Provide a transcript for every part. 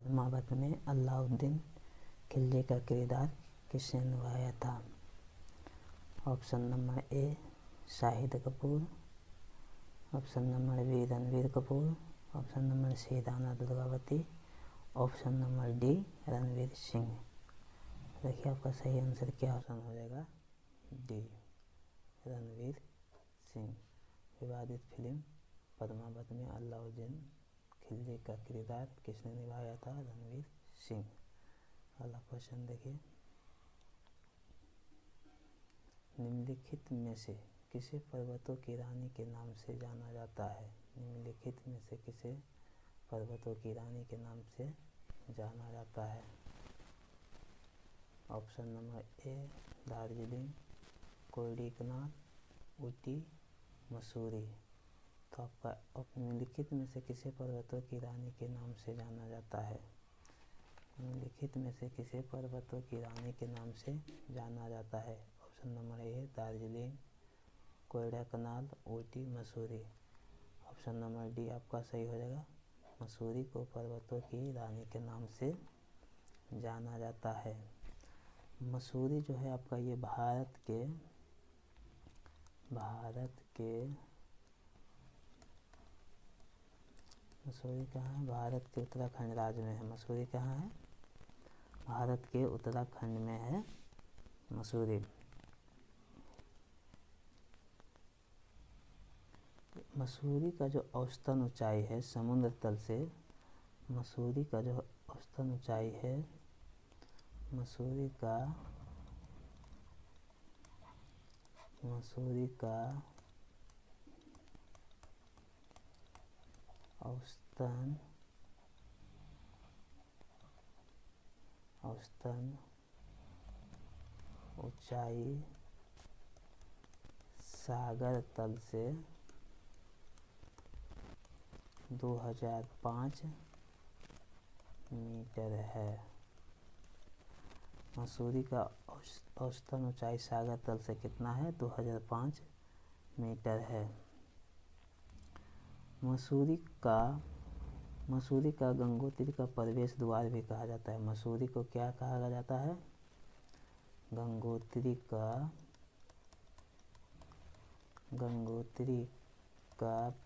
पद्मावत में अलाउद्दीन खिलजी का किरदार किसने निभाया था? Option number A Shahid Kapoor, option number B Ranbir Kapoor, option number C Rana Durgavati, option number D Ranveer Singh. देखिए आपका सही आंसर क्या ऑप्शन हो जाएगा? डी रणवीर सिंह। विवादित फिल्म पद्मावत में अलाउद्दीन खिलजी का किरदार किसने निभाया था? रणवीर सिंह। अगला क्वेश्चन देखिए, निम्नलिखित में से किसे पर्वतों की रानी के नाम से जाना जाता है? निम्नलिखित में से किसे पर्वतों की रानी के नाम से जाना जाता है? ऑप्शन नंबर ए दार्जिलिंग, कोडाईकनाल, ऊटी, मसूरी। तो आपका निम्नलिखित में से किसे पर्वतों की रानी के नाम से जाना जाता है? निम्नलिखित में से किसे पर्वतों की रानी के नाम से जाना जाता है? ऑप्शन नंबर ए Darjeeling, Kodaikanal, Ooty, Mussoorie. Option number D आपका सही हो जाएगा। मसूरी को पर्वतों की रानी के नाम से जाना जाता है। मसूरी जो है आपका ये भारत के मसूरी कहाँ है? भारत के उत्तराखंड राज्य में है। मसूरी कहाँ है? भारत के उत्तराखंड में है मसूरी। मसूरी का जो औसतन ऊंचाई है समुद्र तल से, मसूरी का जो औसतन ऊंचाई है, मसूरी का औसतन ऊंचाई सागर तल से 2005 मीटर है। मसूरी का औसतन ऊंचाई सागर तल से कितना है? 2005 मीटर है। मसूरी का गंगोत्री का प्रवेश द्वार भी कहा जाता है। मसूरी को क्या कहा जाता है? गंगोत्री का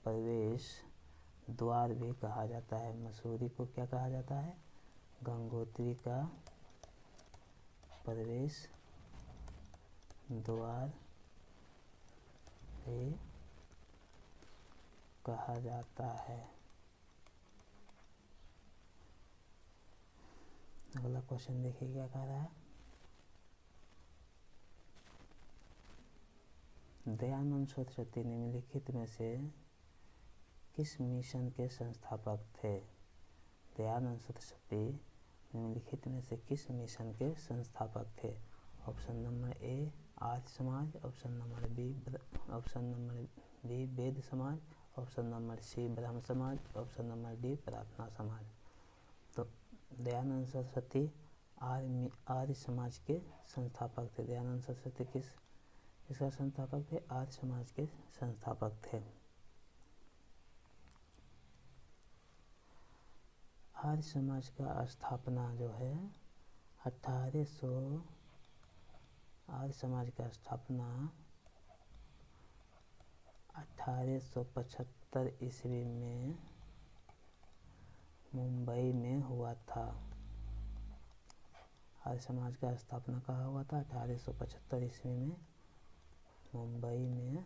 प्रवेश द्वार भी कहा जाता है। मसूरी को क्या कहा जाता है? गंगोत्री का प्रवेश द्वार भी कहा जाता है। अगला क्वेश्चन देखिए क्या कह रहा है। दयानंद सरस्वती निम्नलिखित में से किस मिशन के संस्थापक थे? दयानंद सरस्वती निम्नलिखित में से किस मिशन के संस्थापक थे? ऑप्शन नंबर ए Arya Samaj, option number B वेद समाज, ऑप्शन नंबर सी ब्रह्म समाज, ऑप्शन नंबर डी प्रार्थना समाज। तो दयानंद सरस्वती आर्य समाज के संस्थापक थे। दयानंद सरस्वती किसका संस्थापक थे? आर्य समाज के संस्थापक थे। आर्य समाज का स्थापना जो है 1875 ईस्वी में मुंबई में हुआ था। आर्य समाज का स्थापना कहाँ हुआ था? 1875 ईस्वी में मुंबई में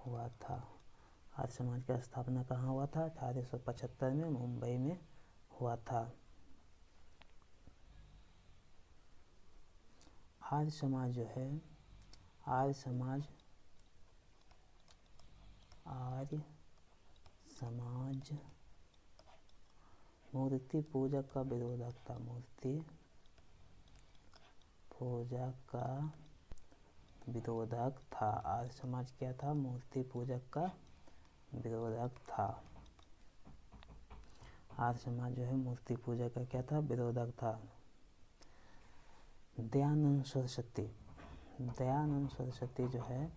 हुआ था। आर्य समाज का स्थापना कहाँ हुआ था? 1875 में मुंबई में हुआ था। आर्य समाज जो है, आर्य समाज मूर्ति पूजक का विरोधक था। मूर्ति पूजक का विरोधक था। आर्य समाज क्या था? मूर्ति पूजक का विरोधक था। आर्य समाज जो है मूर्ति पूजक का क्या था? विरोधक था। दयानंद सरस्वती जो है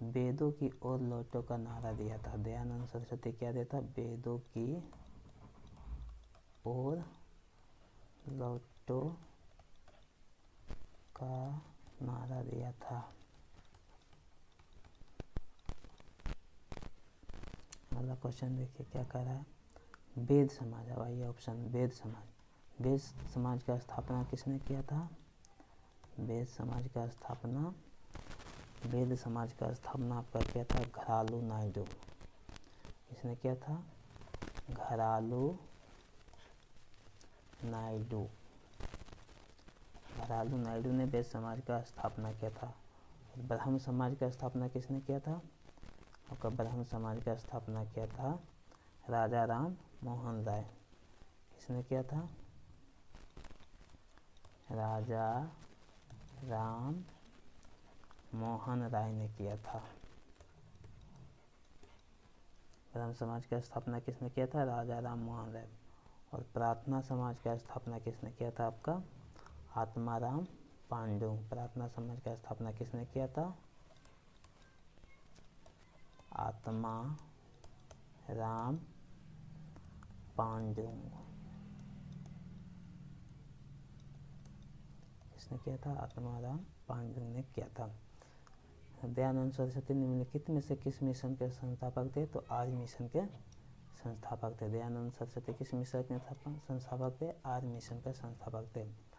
वेदों की ओर लौटो का नारा दिया था। दयानंद सरस्वती क्या देता? वेदों की और लौटो का नारा दिया था। अगला क्वेश्चन देखिए क्या कर रहा है। वेद समाज, अब आइए ऑप्शन वेद समाज। वेद समाज का स्थापना किसने किया था? वेद समाज का स्थापना आपका किया था घरालू नायडू। किसने किया था? घरालू नायडू ने वेद समाज का स्थापना किया था। ब्रह्म समाज का स्थापना किसने किया था? आपका ब्रह्म समाज का स्थापना किया था राजा राम मोहन राय। किसने किया था? राजा राम मोहन राय ने किया था। ब्रह्म समाज का स्थापना किसने किया था? राजा राम मोहन राय। और प्रार्थना समाज का स्थापना किसने किया था? आपका आत्माराम पांडु। प्रार्थना समाज का स्थापना किसने किया था? आत्माराम पांडु। किसने किया था? आत्माराम पांडु ने किया था। दयानंद सरस्वती निम्नलिखित में से किस मिशन के संस्थापक थे? तो आर्य मिशन के संस्थापक थे। दयानंद सरस्वती किस मिशन के संस्थापक थे? आर्य मिशन के संस्थापक थे।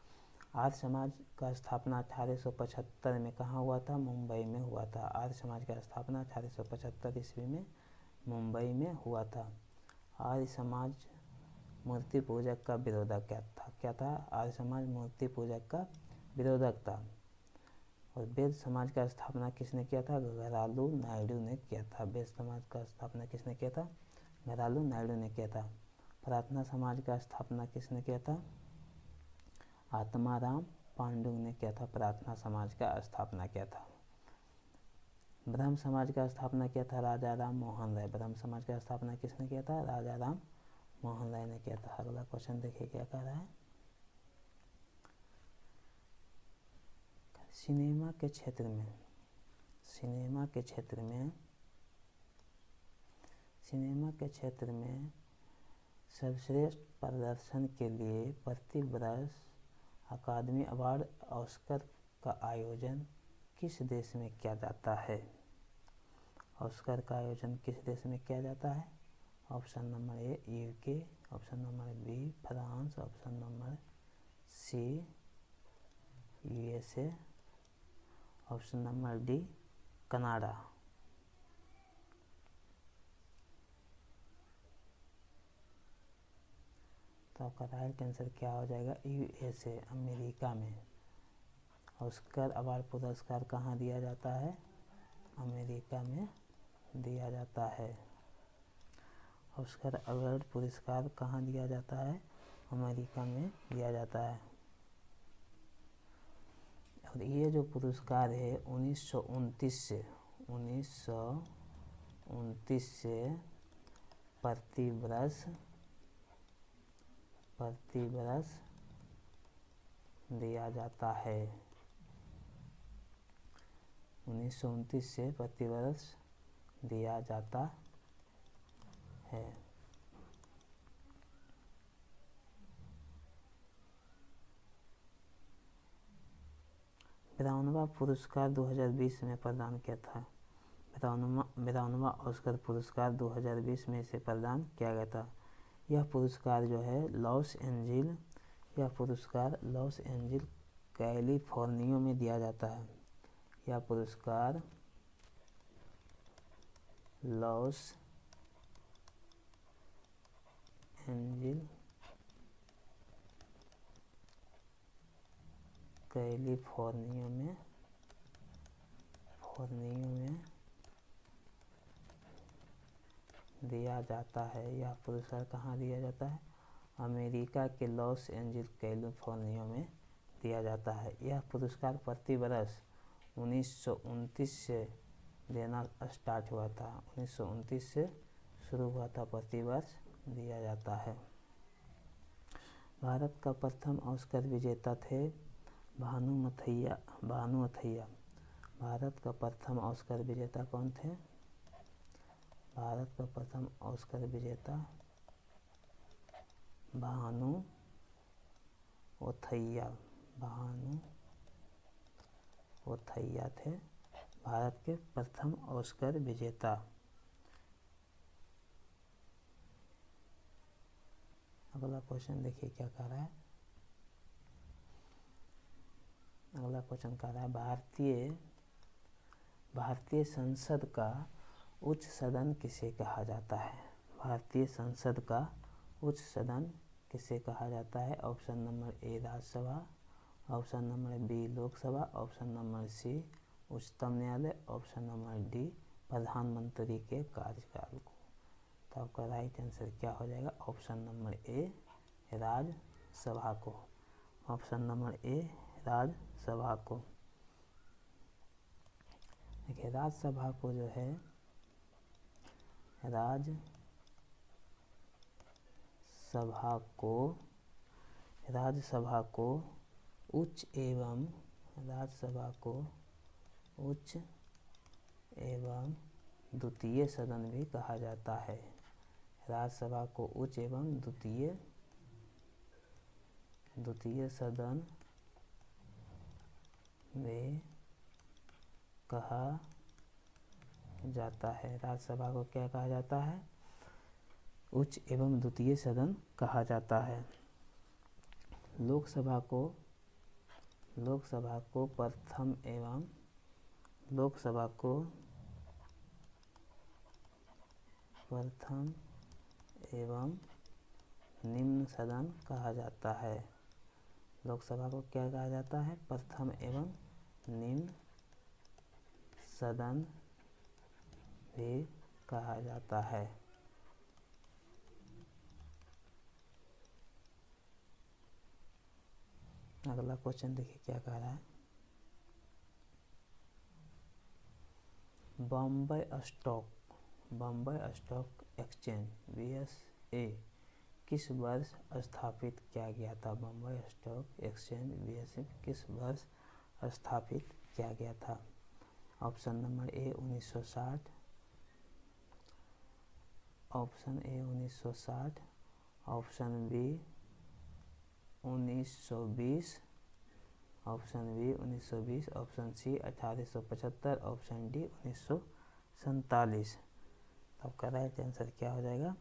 आर्य समाज का स्थापना 1875 में कहाँ हुआ था? मुंबई में हुआ था। आर्य समाज का स्थापना 1875 ईस्वी में मुंबई में हुआ था। आर्य समाज मूर्ति पूजक का विरोधक क्या था? आर्य समाज मूर्ति पूजक का विरोधक था। और वेद समाज का स्थापना किसने किया था? घरालू नायडू ने किया था। वेद समाज का स्थापना किसने किया था? घरालू नायडू ने किया था। प्रार्थना समाज का स्थापना किसने किया था? आत्माराम पांडु ने किया था। प्रार्थना समाज का स्थापना किया था। ब्रह्म समाज का स्थापना किया था राजा राम मोहन राय। ब्रह्म समाज का स्थापना किसने किया था? राजा राम मोहन राय ने किया था। अगला क्वेश्चन देखिए क्या कह रहा है। सिनेमा के क्षेत्र में सर्वश्रेष्ठ प्रदर्शन के लिए प्रतिवर्ष अकादमी अवार्ड ऑस्कर का आयोजन किस देश में किया जाता है? ऑस्कर का आयोजन किस देश में किया जाता है? Option number A UK, option number B France, option number C USA, option number D Canada. तो आपका राइट आंसर क्या हो जाएगा? यूएसए, अमेरिका में। ऑस्कर अवार्ड पुरस्कार कहाँ दिया जाता है? अमेरिका में दिया जाता है। ऑस्कर अवार्ड पुरस्कार कहाँ दिया जाता है? अमेरिका में दिया जाता है। और ये जो पुरस्कार है 1929 से प्रतिवर्ष दिया जाता है। 1929 से प्रतिवर्ष दिया जाता है। बिरानवा पुरस्कार 2020 में प्रदान किया था। बिरानवा ऑस्कर पुरस्कार 2020 में से प्रदान किया गया था। यह पुरस्कार जो है लॉस एंजिल कैलिफोर्निया में दिया जाता है। यह पुरस्कार लॉस एंजिल कैलिफोर्निया में दिया जाता है। यह पुरस्कार कहाँ दिया जाता है? अमेरिका के लॉस एंजिल कैलिफोर्निया में दिया जाता है। यह पुरस्कार प्रतिवर्ष 1929 से देना स्टार्ट हुआ था। 1929 से शुरू हुआ था, प्रतिवर्ष दिया जाता है। भारत का प्रथम ऑस्कर विजेता थे भानु अथैया। भारत का प्रथम ऑस्कर विजेता कौन थे? भारत का प्रथम ऑस्कर विजेता भानु ओथैया, भानु ओथैया थे भारत के प्रथम ऑस्कर विजेता। अगला क्वेश्चन देखिए क्या कह रहा है। अगला क्वेश्चन कह रहा है भारतीय संसद का उच्च सदन किसे कहा जाता है? भारतीय संसद का उच्च सदन किसे कहा जाता है? Option number A Rajya Sabha, option number B Lok Sabha, option number C उच्चतम न्यायालय, ऑप्शन नंबर डी प्रधानमंत्री के कार्यकाल को। तो आपका राइट आंसर क्या हो जाएगा? ऑप्शन नंबर ए राज्यसभा को। ऑप्शन नंबर ए राज्यसभा को। देखिए राज्यसभा को जो है राज्यसभा को उच्च एवं द्वितीय सदन भी कहा जाता है। राज्यसभा को उच्च एवं द्वितीय सदन में कहा जाता है। राज्यसभा को क्या कहा जाता है? उच्च एवं द्वितीय सदन कहा जाता है। लोकसभा को प्रथम एवं निम्न सदन कहा जाता है। लोकसभा को क्या कहा जाता है? प्रथम एवं निम्न सदन भी कहा जाता है। अगला क्वेश्चन देखिए क्या कह रहा है। बॉम्बे स्टॉक एक्सचेंज BSE किस वर्ष स्थापित किया गया था? बॉम्बे स्टॉक एक्सचेंज BSE किस वर्ष स्थापित किया गया था? Option number A 1960, option A 1960, option B 1920, option B 1920, option C 1875, option D 1947। तो आपका राइट आंसर क्या हो जाएगा?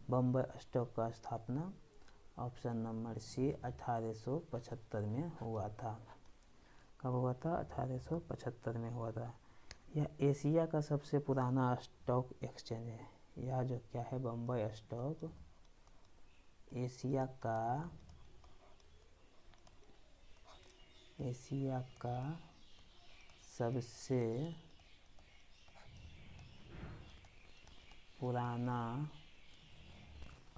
बॉम्बे स्टॉक का स्थापना ऑप्शन नंबर सी 1875 में हुआ था। कब हुआ था? 1875 में हुआ था। यह एशिया का सबसे पुराना स्टॉक एक्सचेंज है। यह जो क्या है बॉम्बे स्टॉक एशिया का सबसे पुराना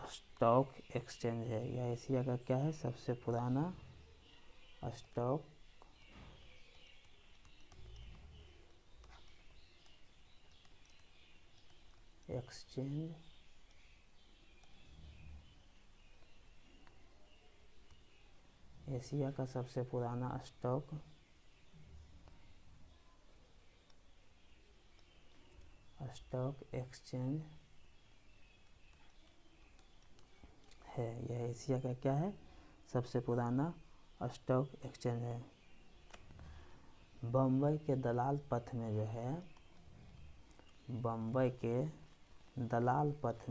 स्टॉक एक्सचेंज है। यह एशिया का क्या है? सबसे पुराना स्टॉक एक्सचेंज एशिया का सबसे पुराना स्टॉक एक्सचेंज है। यह एशिया का क्या है? सबसे पुराना स्टॉक एक्सचेंज है। बम्बई के दलाल पथ में जो है बम्बई के दलाल पथ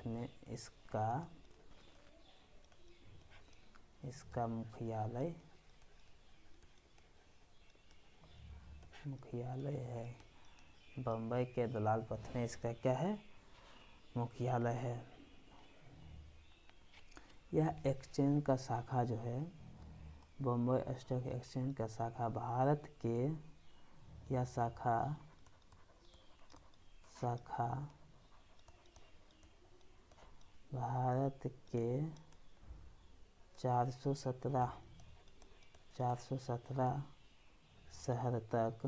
में इसका मुख्यालय है। बम्बई के दलाल पथ में इसका क्या है? मुख्यालय है। यह एक्सचेंज का शाखा जो है बॉम्बे स्टॉक एक्सचेंज का शाखा भारत के भारत के 417 शहर तक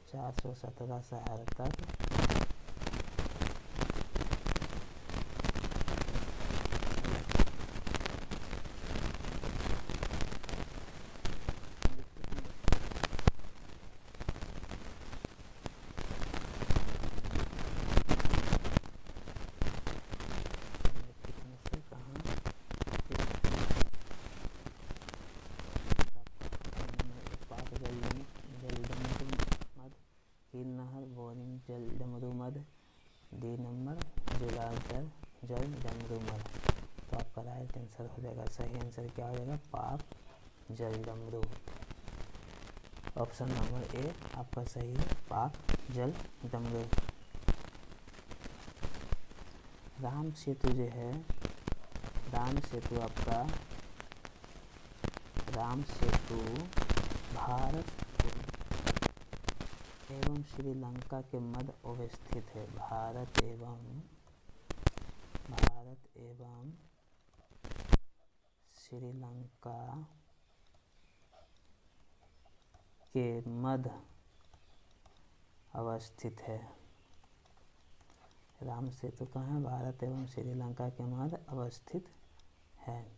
417 शहर तक राइट आंसर हो जाएगा। सही आंसर क्या हो जाएगा? पाक जल डमरू। ऑप्शन नंबर ए आपका सही है, पाक जल डमरू। राम सेतु जो है, राम सेतु आपका, राम सेतु भारत एवं श्रीलंका के मध्य अवस्थित है। भारत एवं श्रीलंका के मध्य अवस्थित है। राम सेतु कहाँ है? भारत एवं श्रीलंका के मध्य अवस्थित है।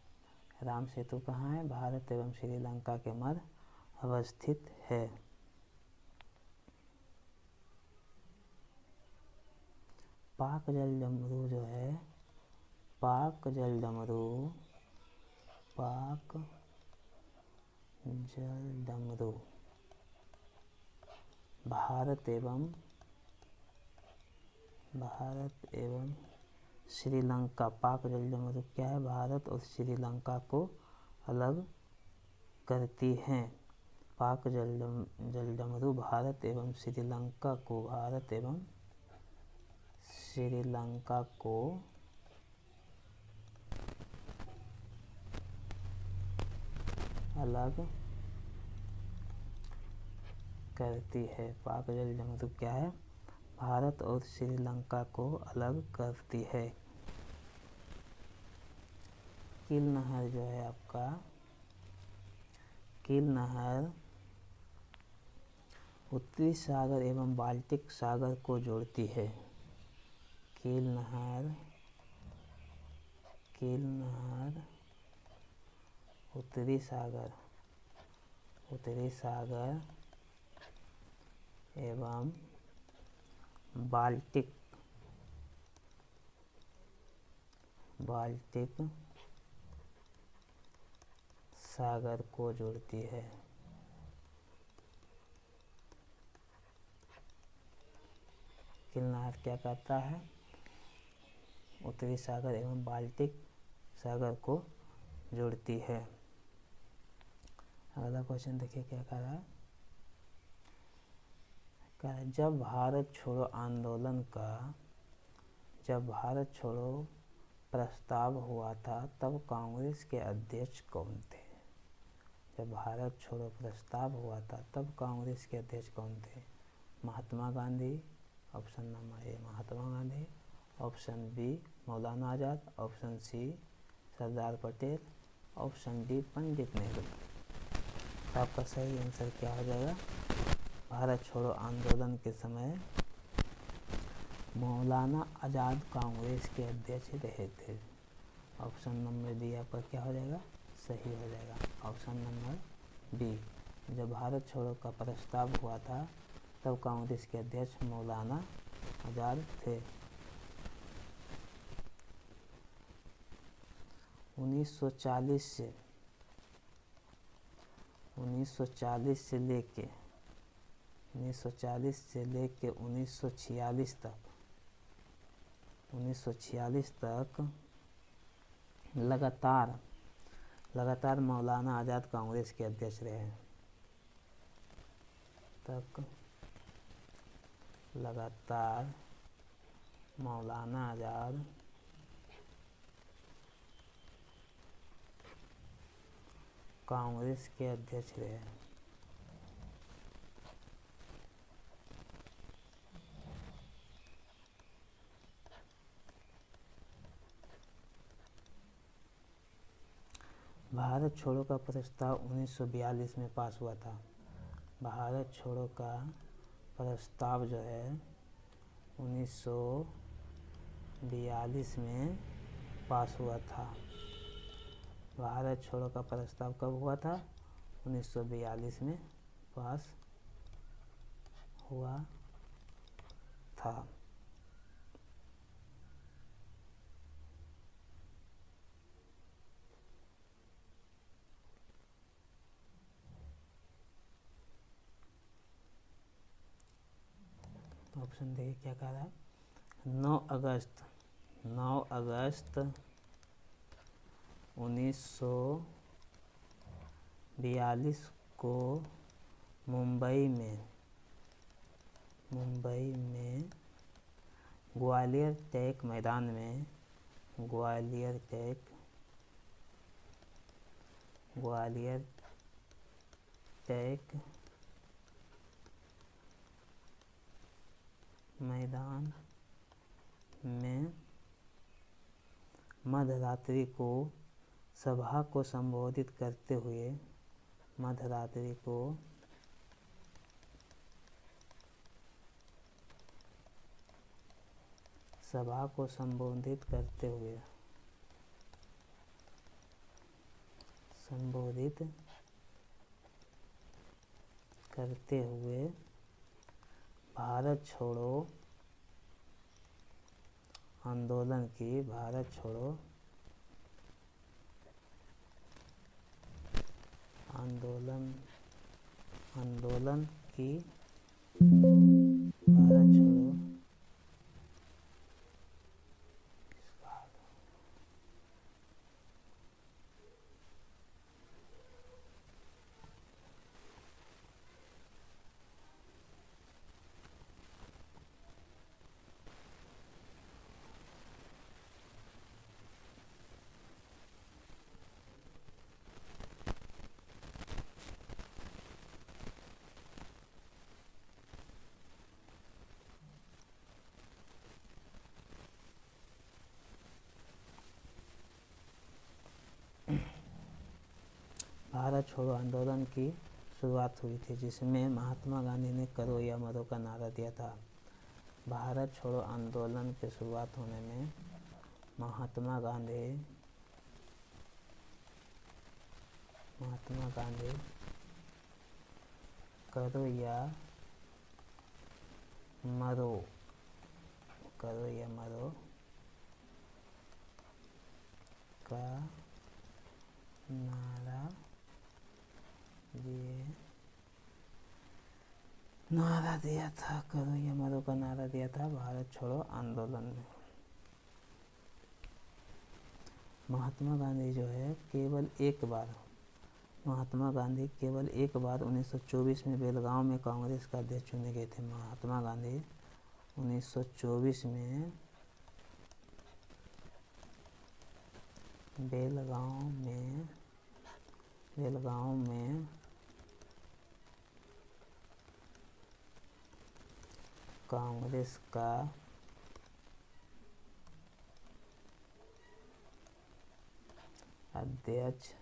राम सेतु कहाँ है? भारत एवं श्रीलंका के मध्य अवस्थित है। पाक जल डमरू जो है, पाक जल डमरू, पाक जल डमरू भारत एवं श्रीलंका, पाक जल डमरू क्या है? भारत और श्रीलंका को अलग करती हैं। पाक जल डमरू भारत एवं श्रीलंका को, भारत एवं श्रीलंका को अलग करती है। पाक जल डमरू क्या है? भारत और श्रीलंका को अलग करती है। कील नहर जो है आपका, कील नहर उत्तरी सागर एवं बाल्टिक सागर को जोड़ती है। कील नहर उत्तरी सागर एवं बाल्टिक सागर को जोड़ती है। कील नहर क्या करता है? उत्तरी सागर एवं बाल्टिक सागर को जोड़ती है। अगला क्वेश्चन देखिए क्या कह रहा है। जब भारत छोड़ो आंदोलन का, जब भारत छोड़ो प्रस्ताव हुआ था तब कांग्रेस के अध्यक्ष कौन थे? जब भारत छोड़ो प्रस्ताव हुआ था तब कांग्रेस के अध्यक्ष कौन थे? Mahatma Gandhi, option number A Mahatma Gandhi, option B Maulana Azad, option C Sardar Patel, option D Pandit Nehru. तो आपका सही आंसर क्या हो जाएगा? भारत छोड़ो आंदोलन के समय मौलाना आज़ाद कांग्रेस के अध्यक्ष रहे थे। ऑप्शन नंबर बी आपका क्या हो जाएगा? सही हो जाएगा। ऑप्शन नंबर बी, जब भारत छोड़ो का प्रस्ताव हुआ था तब कांग्रेस के अध्यक्ष मौलाना आज़ाद थे। 1940 से लेके 1946 तक लगातार मौलाना आज़ाद कांग्रेस के अध्यक्ष रहे। लगातार मौलाना आज़ाद कांग्रेस के अध्यक्ष रहे। भारत छोड़ो का प्रस्ताव 1942 में पास हुआ था। भारत छोड़ो का प्रस्ताव जो है 1942 में पास हुआ था। भारत छोड़ो का प्रस्ताव कब हुआ था? 1942 में पास हुआ था। ऑप्शन देखिए क्या कह रहा है। 9 अगस्त 1942 को मुंबई में ग्वालियर टैंक मैदान में ग्वालियर टैंक मैदान में मध्यरात्रि को सभा को संबोधित करते हुए भारत छोड़ो आंदोलन की भारत छोड़ो आंदोलन की शुरुआत हुई थी, जिसमें महात्मा गांधी ने करो या मरो का नारा दिया था। भारत छोड़ो आंदोलन की शुरुआत होने में महात्मा गांधी करो या मरो का नारा दिया था। करो या मरो का नारा दिया था भारत छोड़ो आंदोलन में। महात्मा गांधी केवल एक बार 1924 में बेलगांव में कांग्रेस का अध्यक्ष चुने गए थे। महात्मा गांधी 1924 में बेलगांव में कांग्रेस का अध्यक्ष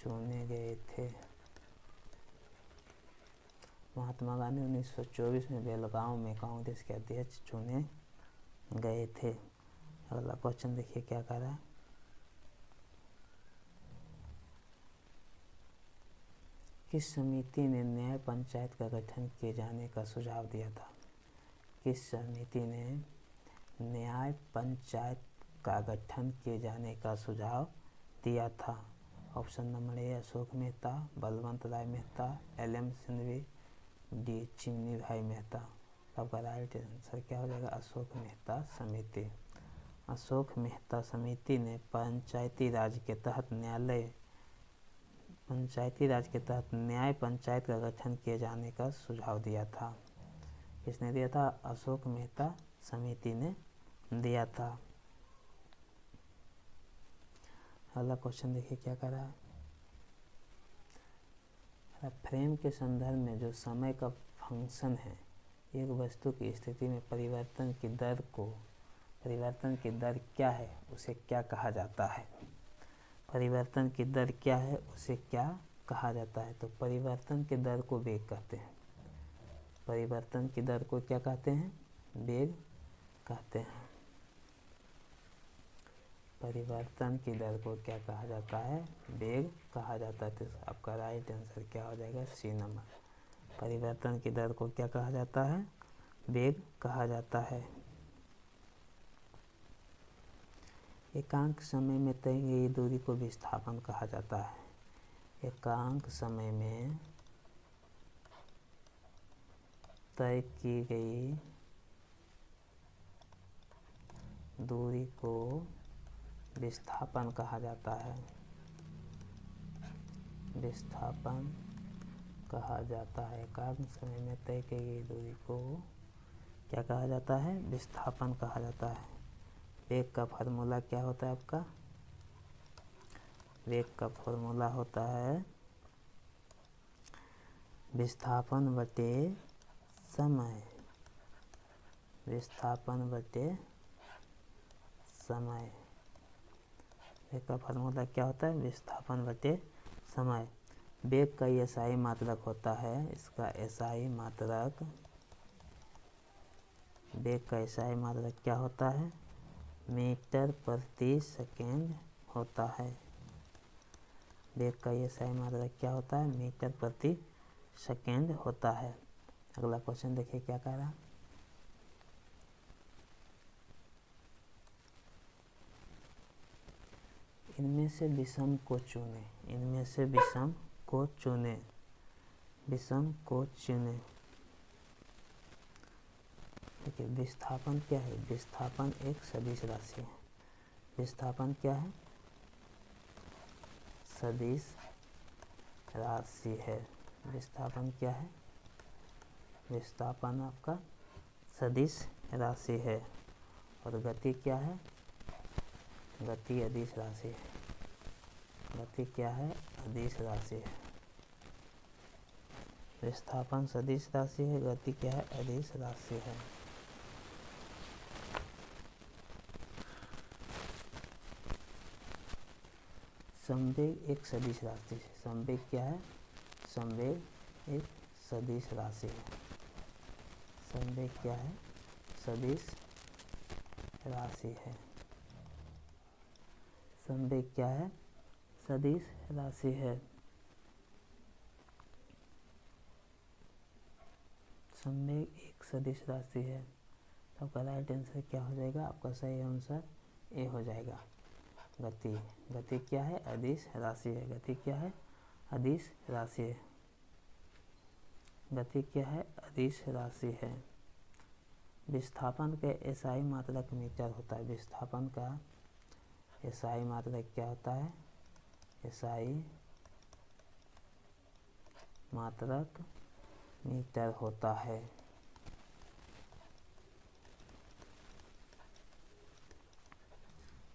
चुने गए थे। महात्मा गांधी 1924 में बेलगांव में कांग्रेस के अध्यक्ष चुने गए थे। अगला क्वेश्चन देखिए क्या कह रहा है। किस समिति ने न्याय पंचायत का गठन किए जाने का सुझाव दिया था? किस समिति ने न्याय पंचायत का गठन किए जाने का सुझाव दिया था? Option number A Ashok Mehta, Balwant Rai Mehta, L M. Singhvi, D Chimni Bhai Mehta. आपका राइट आंसर क्या हो जाएगा? अशोक मेहता समिति। अशोक मेहता समिति ने पंचायती राज के तहत न्याय पंचायत का गठन किए जाने का सुझाव दिया था। किसने दिया था? अशोक मेहता समिति ने दिया था। अगला क्वेश्चन देखिए क्या कर रहा है। फ्रेम के संदर्भ में जो समय का फंक्शन है, एक वस्तु की स्थिति में परिवर्तन की दर क्या है, उसे क्या कहा जाता है? परिवर्तन की दर क्या है, उसे क्या कहा जाता है? तो परिवर्तन की दर को वेग कहते हैं। परिवर्तन की दर को क्या कहते हैं? वेग कहते हैं। परिवर्तन की दर को क्या कहा जाता है? वेग कहा जाता है। तो आपका राइट आंसर क्या हो जाएगा? C number. परिवर्तन की दर को क्या कहा जाता है? वेग कहा जाता है। एकांक समय में तय की गई दूरी को विस्थापन कहा जाता है। एकांक समय में तय की गई दूरी को विस्थापन कहा जाता है। विस्थापन कहा जाता है। एकाग्र समय में तय की गई दूरी को क्या कहा जाता है? विस्थापन कहा जाता है। वेग का फार्मूला क्या होता है आपका? वेग का फार्मूला होता है विस्थापन बटे समय। विस्थापन बटे समय। वेग का फार्मूला क्या होता है? विस्थापन बटे समय। वेग का एसआई मात्रक होता है, इसका एसआई मात्रक, वेग का एसआई मात्रक क्या होता है? मीटर प्रति सेकेंड होता है। वेग का एसआई मात्रक क्या होता है? मीटर प्रति सेकेंड होता है। अगला क्वेश्चन देखिए क्या कह रहा है। इनमें से विषम को चुने। इनमें से विषम को चुने। विषम को चुने। देखिए विस्थापन क्या है? विस्थापन एक सदिश राशि है। विस्थापन क्या है? सदिश राशि है। विस्थापन क्या है? विस्थापन आपका सदिश राशि है। और गति क्या है? गति अदिश राशि है। गति क्या है? अदिश राशि है। विस्थापन सदिश राशि है, गति क्या है? अदिश राशि है। संवेग एक सदिश राशि है। संवेग क्या है? संवेग एक सदिश राशि है। संवेग क्या है? सदिश राशि है। संवेग क्या है? सदिश राशि है। संवेग एक सदिश राशि है। तो आपका राइट आंसर क्या हो जाएगा? आपका सही आंसर ए हो जाएगा। गति। गति क्या है? अदिश राशि है। गति क्या है? अदिश राशि है। गति क्या है? अदिश राशि है। विस्थापन के एसआई मात्रक मीटर होता है। विस्थापन का एसआई मात्रक क्या होता है? एसआई मात्रक मीटर होता है।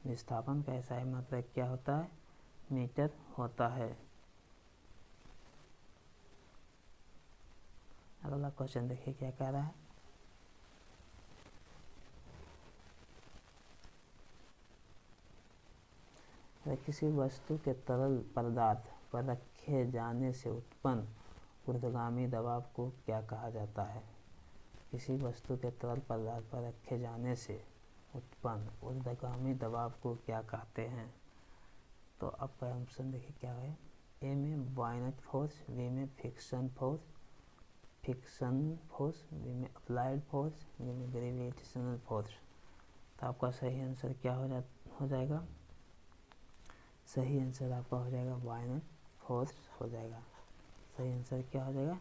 विस्थापन का एसआई मात्रक क्या होता है? मीटर होता है। अगला क्वेश्चन देखिए क्या कह रहा है। किसी वस्तु के तरल पदार्थ पर रखे जाने से उत्पन्न ऊर्ध्वगामी दबाव को क्या कहा जाता है? किसी वस्तु के तरल पदार्थ पर रखे जाने से उत्पन्न ऊर्ध्वगामी दबाव को क्या कहते हैं? तो आपका ऑप्शन देखिए क्या है। ए में बायनेट फोर्स, बी में फिक्शन फोर्स, बी में अप्लाइड फोर्स, बी में ग्रेविटेशनल फोर्स। तो आपका सही आंसर क्या हो जाएगा? सही आंसर आपका हो जाएगा बायनेट फोर्स हो जाएगा। सही आंसर क्या हो जाएगा?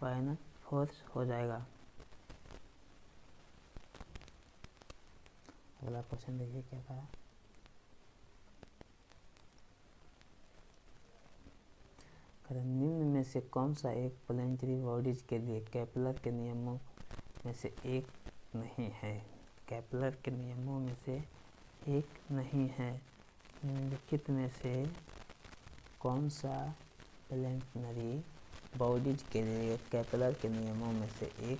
बायनेट फोर्स हो जाएगा। अगला क्वेश्चन देखिए क्या कहा। निम्न में से कौन सा एक प्लैनेटरी बॉडीज के लिए केपलर के नियमों में से एक नहीं है? केपलर के नियमों में से एक नहीं है। निम्नलिखित में से कौन सा प्लैनेटरी बॉडीज के लिए केपलर के नियमों में से एक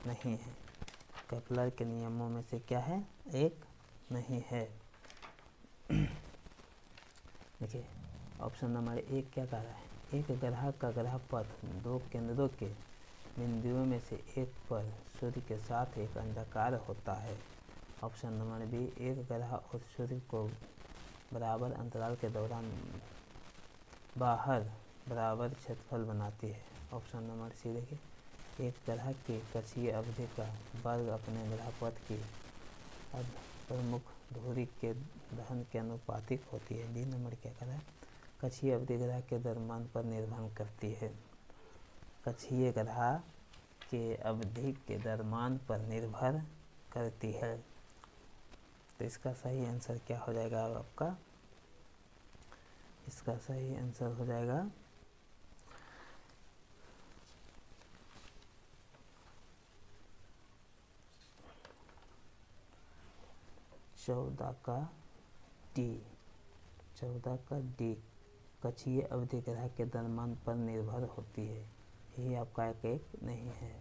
नहीं है? केपलर के नियमों में से क्या है? एक नहीं है। देखिए ऑप्शन नंबर एक क्या कह रहा है? एक ग्रह का ग्रह पथ दो केंद्रों के बिंदुओं में से एक पर सूर्य के साथ एक अंडाकार होता है। ऑप्शन नंबर बी, एक ग्रह और सूर्य को बराबर अंतराल के दौरान बाहर बराबर क्षेत्रफल बनाती है। ऑप्शन नंबर सी देखिए, एक ग्रह की कक्षीय अवधि का वर्ग अपने ग्रह पथ की प्रमुख धुरी के दहन के अनुपातिक होती है। डी नंबर क्या कह रहा है? कक्षीय अवधि ग्रह के द्रव्यमान पर निर्भर करती है। कक्षीय ग्रह के अवधि के द्रव्यमान पर निर्भर करती है। तो इसका सही आंसर क्या हो जाएगा आपका? इसका सही आंसर हो जाएगा 14 का डी। 14 का डी कक्षीय अवधि ग्राहक के द्रव्यमान पर निर्भर होती है। यही आपका एक नहीं है।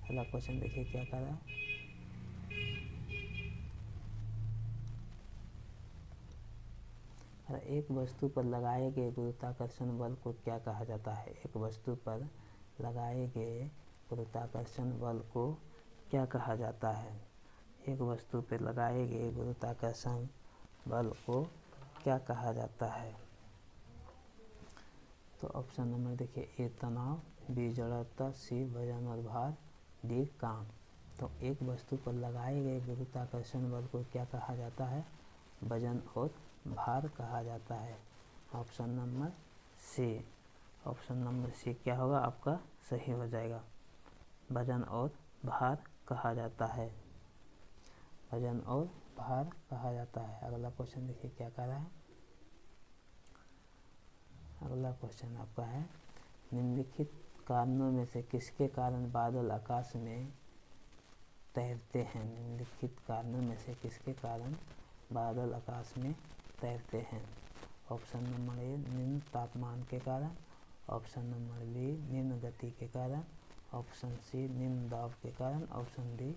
अगला क्वेश्चन देखिए क्या कह रहा है। एक वस्तु पर लगाए गए गुरुत्वाकर्षण बल को क्या कहा जाता है? एक वस्तु पर लगाए गए गुरुत्वाकर्षण बल को क्या कहा जाता है? एक वस्तु पर लगाए गए गुरुत्वाकर्षण बल को क्या कहा जाता है? तो ऑप्शन नंबर देखिए, ए तनाव, बी जड़ता, सी वजन और भार, डी काम। तो एक वस्तु पर लगाए गए गुरुत्वाकर्षण बल को क्या कहा जाता है? वजन और भार कहा जाता है। Option number C. Option number C क्या होगा आपका? सही हो जाएगा। वजन और भार कहा जाता है। वजन और भार कहा जाता है। अगला क्वेश्चन देखिए क्या कह रहा है। अगला क्वेश्चन आपका है, निम्नलिखित कारणों में से किसके कारण बादल आकाश में तैरते हैं? निम्नलिखित कारणों में से किसके कारण बादल आकाश में तैरते हैं? ऑप्शन नंबर ए निम्न तापमान के कारण, ऑप्शन नंबर बी निम्न गति के कारण, ऑप्शन सी निम्न दाब के कारण, ऑप्शन डी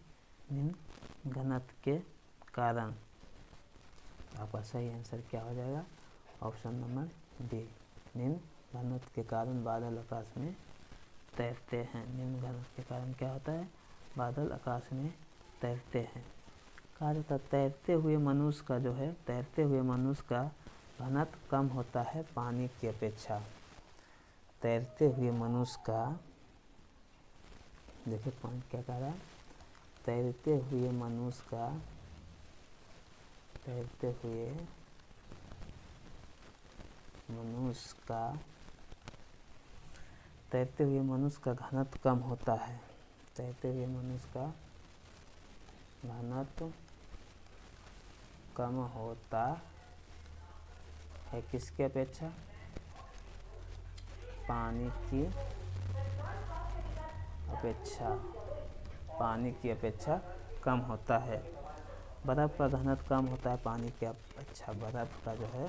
निम्न घनत्व के कारण। आपका सही आंसर क्या हो जाएगा? ऑप्शन नंबर डी निम्न घनत्व के कारण बादल आकाश में तैरते हैं। निम्न घनत्व के कारण क्या होता है? बादल आकाश में तैरते हैं। कहा जाता है तैरते हुए मनुष्य का जो है, तैरते हुए मनुष्य का घनत्व कम होता है पानी की अपेक्षा। तैरते हुए मनुष्य का, देखिए पॉइंट क्या कह रहा है, तैरते हुए मनुष्य का, तैरते हुए मनुष्य का घनत्व कम होता है। तैरते हुए मनुष्य का घनत्व कम होता है किसके अपेक्षा? पानी की अपेक्षा। पानी की अपेक्षा कम होता है। बर्फ का घनत्व कम होता है पानी की अपेक्षा। बर्फ का जो है,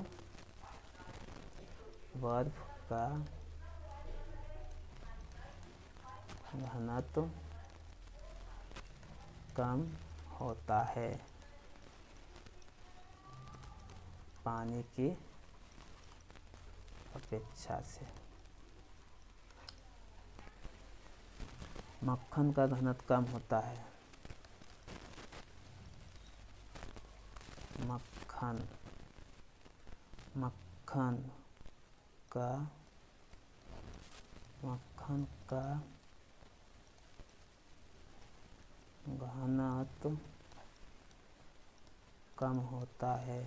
बर्फ का घनत्व कम होता है पानी की अपेक्षा से। मक्खन का घनत्व कम होता है। मक्खन का घनत्व कम होता है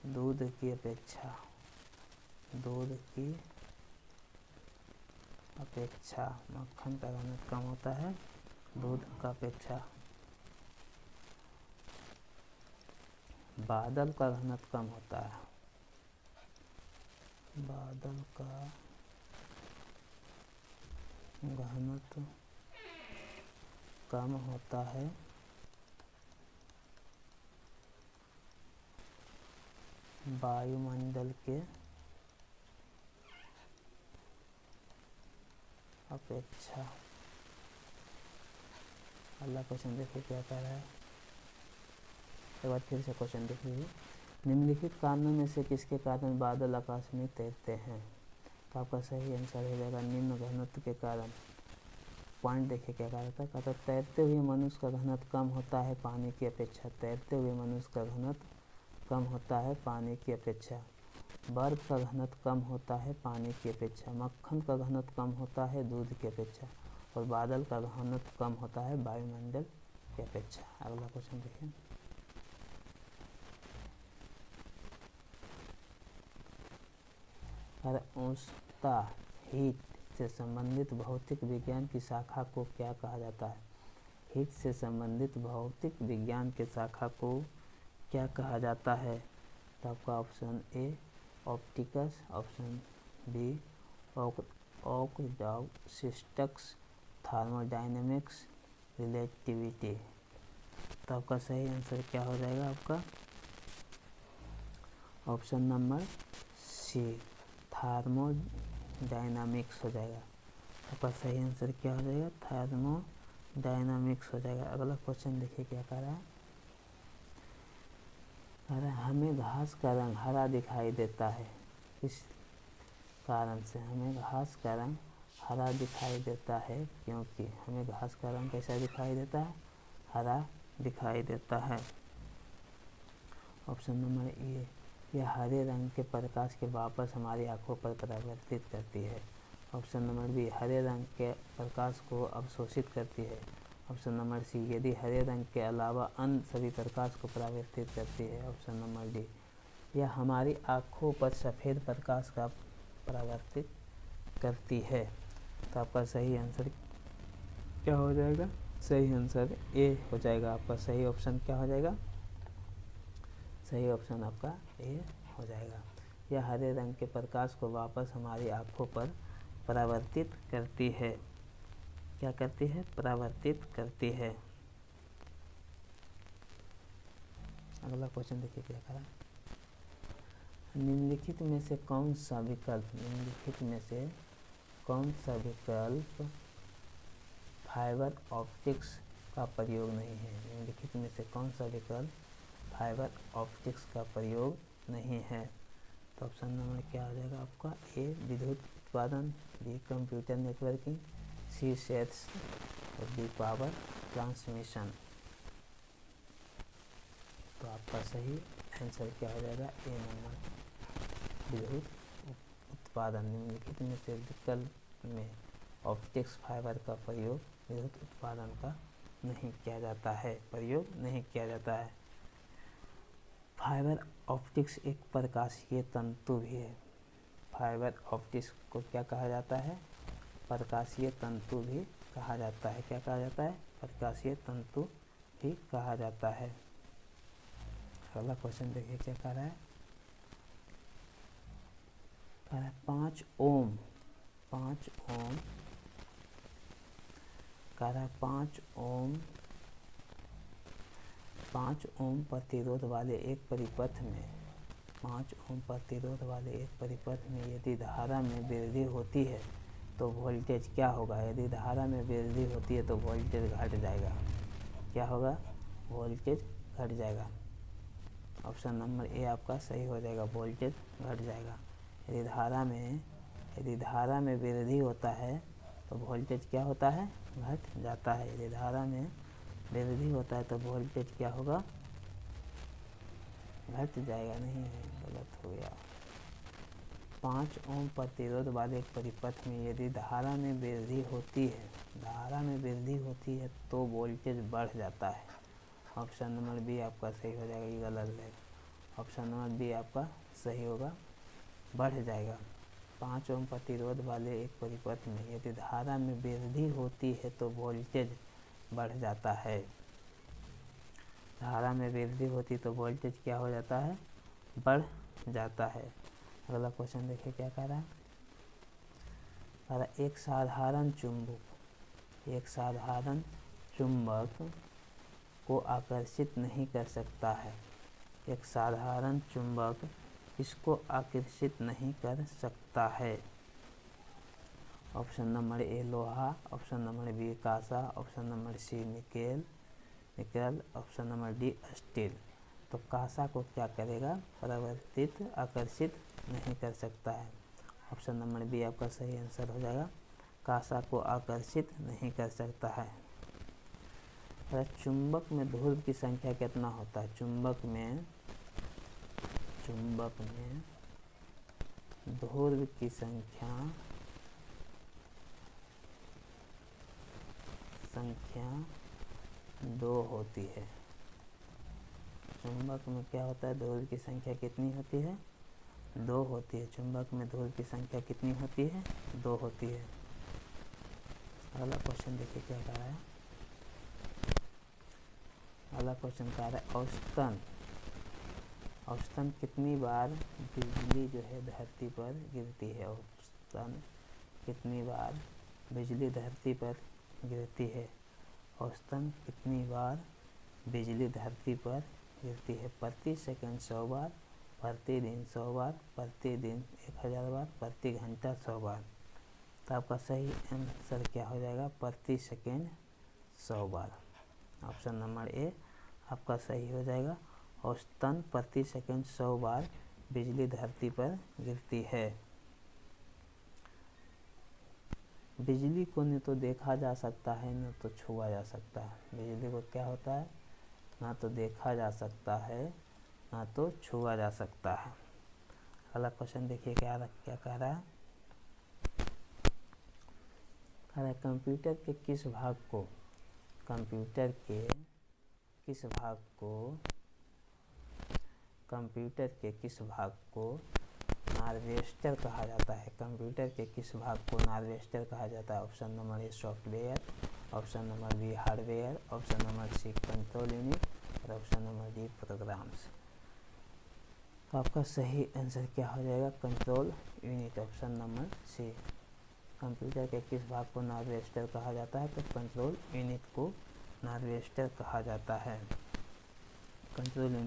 दूध की अपेक्षा। दूध की अपेक्षा मक्खन का घनत्व कम होता है दूध का अपेक्षा। बादल का घनत्व कम होता है। बादल का घनत्व कम होता है वायुमंडल के अपेक्षा। अगला क्वेश्चन देखिए क्या कह रहा है। एक बार फिर से क्वेश्चन देखिए, निम्नलिखित कारणों में से किसके कारण बादल आकाश में तैरते हैं? तो आपका सही आंसर हो जाएगा निम्न घनत्व के कारण। पॉइंट देखिए क्या कहा था, कहता तैरते हुए मनुष्य का घनत्व कम होता है पानी की अपेक्षा। तैरते हुए मनुष्य का घनत्व कम होता है पानी की अपेक्षा। बर्फ का घनत्व कम होता है पानी की अपेक्षा। मक्खन का घनत्व कम होता है दूध की अपेक्षा। और बादल का घनत्व कम होता है वायुमंडल की अपेक्षा। अगला क्वेश्चन देखिए, उष्णता हीट से संबंधित भौतिक विज्ञान की शाखा को क्या कहा जाता है? हित से संबंधित भौतिक विज्ञान के शाखा को क्या कहा जाता है? तो आपका option A optics, option B acoustics, thermodynamics, relativity. तो आपका सही आंसर क्या हो जाएगा? आपका ऑप्शन नंबर सी थर्मोडायनामिक्स हो जाएगा। आपका सही आंसर क्या हो जाएगा? थर्मोडायनामिक्स हो जाएगा। अगला क्वेश्चन देखिए क्या कह रहा है। हमें घास का रंग हरा दिखाई देता है, किस कारण से हमें घास का रंग हरा दिखाई देता है? क्योंकि हमें घास का रंग कैसा दिखाई देता है? हरा दिखाई देता है। ऑप्शन नंबर ए, यह हरे रंग के प्रकाश के वापस हमारी आंखों पर परावर्तित करती है। ऑप्शन नंबर बी, हरे रंग के प्रकाश को अवशोषित करती है। ऑप्शन नंबर सी, यदि हरे रंग के अलावा अन्य सभी प्रकाश को परावर्तित करती है। ऑप्शन नंबर डी, यह हमारी आँखों पर सफ़ेद प्रकाश का परावर्तित करती है। तो आपका सही आंसर क्या हो जाएगा? सही आंसर ए हो जाएगा। आपका सही ऑप्शन क्या हो जाएगा? सही ऑप्शन आपका ए हो जाएगा। यह हरे रंग के प्रकाश को वापस हमारी आँखों पर परावर्तित करती है। क्या करती है? परावर्तित करती है। अगला क्वेश्चन देखिए क्या करा। निम्नलिखित में से कौन सा विकल्प फाइबर ऑप्टिक्स का प्रयोग नहीं है? निम्नलिखित में से कौन सा विकल्प फाइबर ऑप्टिक्स का प्रयोग नहीं है? तो ऑप्शन नंबर क्या हो जाएगा आपका? ए विद्युत उत्पादन, बी कंप्यूटर नेटवर्किंग, सी सेल्स और डी पावर ट्रांसमिशन। तो आपका सही आंसर क्या हो जाएगा? ए नंबर विद्युत उत्पादन। निम्नलिखित में से विकल्प में ऑप्टिक्स फाइबर का प्रयोग विद्युत उत्पादन का नहीं किया जाता है, प्रयोग नहीं किया जाता है। फाइबर ऑप्टिक्स एक प्रकाशीय तंतु भी है। फाइबर ऑप्टिक्स को क्या कहा जाता है? प्रकाशीय तंतु भी कहा जाता है। क्या कहा जाता है? प्रकाशीय तंतु भी कहा जाता है। अगला क्वेश्चन देखिए क्या कह रहा है। 5 ओम कह रहा है 5 ओम प्रतिरोध वाले एक परिपथ में 5 ओम प्रतिरोध वाले एक परिपथ में यदि धारा में वृद्धि होती है तो वोल्टेज क्या होगा? यदि धारा में वृद्धि होती है तो वोल्टेज घट जाएगा। क्या होगा? वोल्टेज घट जाएगा। ऑप्शन नंबर ए आपका सही हो जाएगा, वोल्टेज घट जाएगा। यदि धारा में वृद्धि होता है तो वोल्टेज क्या होता है? घट जाता है। यदि धारा में वृद्धि होता है तो वोल्टेज क्या होगा? घट जाएगा। नहीं, गलत हो गया। 5 ओम प्रतिरोध वाले एक परिपथ में यदि धारा में वृद्धि होती है तो वोल्टेज बढ़ जाता है। ऑप्शन नंबर बी आपका सही हो जाएगा, ये गलत है। ऑप्शन नंबर बी आपका सही होगा, बढ़ जाएगा। 5 ओम प्रतिरोध वाले एक परिपथ में यदि धारा में वृद्धि होती है तो वोल्टेज बढ़ जाता है। धारा में वृद्धि होती तो वोल्टेज क्या हो जाता है? बढ़ जाता है। अगला क्वेश्चन देखिए क्या कह रहा है। एक साधारण चुंबक को आकर्षित नहीं कर सकता है। एक साधारण चुंबक इसको आकर्षित नहीं कर सकता है। ऑप्शन नंबर ए लोहा, ऑप्शन नंबर बी कांसा, option number C nickel, option number D steel. तो कांसा को क्या करेगा? परावर्तित, आकर्षित नहीं कर सकता है। ऑप्शन नंबर बी आपका सही आंसर हो जाएगा, कांसा को आकर्षित नहीं कर सकता है। चुंबक में ध्रुव की संख्या कितना होता है? चुंबक में ध्रुव की संख्या 2 होती है। चुंबक में क्या होता है? ध्रुव की संख्या कितनी होती है? 2 होती है। चुंबक में ध्रुव की संख्या कितनी होती है? 2 होती है। अगला क्वेश्चन देखिए क्या कह रहा है। अगला क्वेश्चन क्या है, औसतन औसतन कितनी बार बिजली जो है धरती पर गिरती है। औसतन कितनी बार बिजली धरती पर गिरती है। औसतन कितनी बार बिजली धरती पर गिरती है। प्रति सेकंड 100 बार, प्रति दिन 100 बार, प्रति दिन 1000 बार, प्रति घंटा 100 बार। तो आपका सही आंसर क्या हो जाएगा, प्रति सेकंड 100 बार। ऑप्शन नंबर ए आपका सही हो जाएगा। औसतन प्रति सेकंड 100 बार बिजली धरती पर गिरती है। बिजली को न तो देखा जा सकता है न तो छुआ जा सकता है। बिजली को क्या होता है, ना तो देखा जा सकता है ना तो छुआ जा सकता है। अगला क्वेश्चन देखिए क्या कह रहा है। कह रहा है कंप्यूटर के किस भाग को कंप्यूटर के किस भाग को हार्वेस्टर कहा जाता है। कंप्यूटर के किस भाग को हार्वेस्टर कहा जाता है। Option number A software, option number B hardware, option number C control unit और ऑप्शन नंबर डी प्रोग्राम्स। तो आपका सही आंसर क्या हो जाएगा, control unit, option number C. Computer के किस भाग को हार्वेस्टर कहा जाता है, तो कंट्रोल यूनिट को हार्वेस्टर कहा जाता है। Control unit